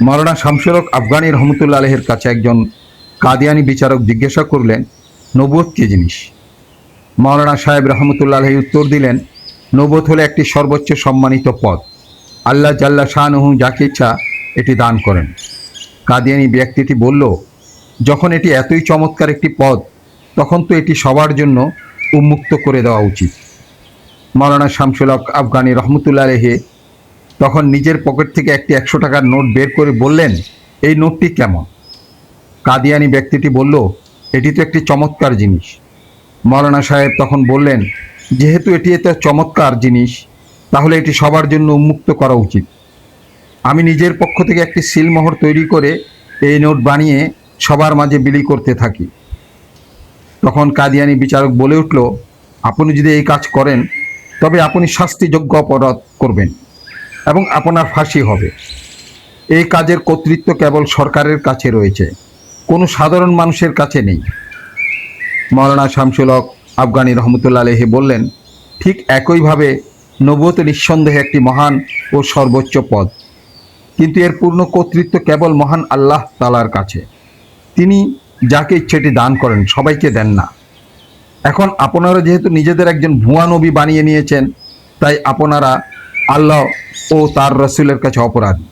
মাওলানা শামসুল হক আফগানী রহমতুল্লাহ আলাইহির কাছে একজন কাদিয়ানি বিচারক জিজ্ঞাসা করলেন, নবুয়ত কি জিনিস? মাওলানা সাহেব রহমতুল্লাহ আলাইহি উত্তর দিলেন, নবুয়ত হলো একটি সর্বোচ্চ সম্মানিত পদ। আল্লাহ জাল্লা শাআনুহু যাকে ইচ্ছা এটি দান করেন। কাদিয়ানি ব্যক্তিটি বলল, যখন এটি এতই চমৎকার একটি পদ, তখন তো এটি সবার জন্য উন্মুক্ত করে দেওয়া উচিত। মাওলানা শামসুল হক আফগানী রহমতুল্লাহ আলাইহি তখন নিজের পকেট থেকে একটি 100 টাকার নোট বের করে বললেন, এই নোটটি কেমন? কাদিয়ানি ব্যক্তিটি বলল, এটি তো একটি চমৎকার জিনিস। মাওলানা সাহেব তখন বললেন, যেহেতু এটি এত চমৎকার জিনিস, তাহলে এটি সবার জন্য উন্মুক্ত করা উচিত। আমি নিজের পক্ষ থেকে একটি সিলমোহর তৈরি করে এই নোট বানিয়ে সবার মাঝে বিলি করতে থাকি। তখন কাদিয়ানি বিচারক বলে উঠল, আপনি যদি এই কাজ করেন, তবে আপনি শাস্তিযোগ্য অপরাধ করবেন এবং আপনার ফাঁসি হবে। এই কাজের কর্তৃত্ব কেবল সরকারের কাছে রয়েছে, কোনো সাধারণ মানুষের কাছে নেই। মাওলানা শামসুল হক আফগানী রহমতুল্লাহ আলাইহি বললেন, ঠিক একইভাবে নবুয়ত নিঃসন্দেহে একটি মহান ও সর্বোচ্চ পদ, কিন্তু এর পূর্ণ কর্তৃত্ব কেবল মহান আল্লাহ তাআলার কাছে। তিনি যাকে ইচ্ছেটি দান করেন, সবাইকে দেন না। এখন আপনারা যেহেতু নিজেদের একজন ভুয়া নবী বানিয়ে নিয়েছেন, তাই আপনারা আল্লাহ ও তার রসুলের কাছে অপরাধী।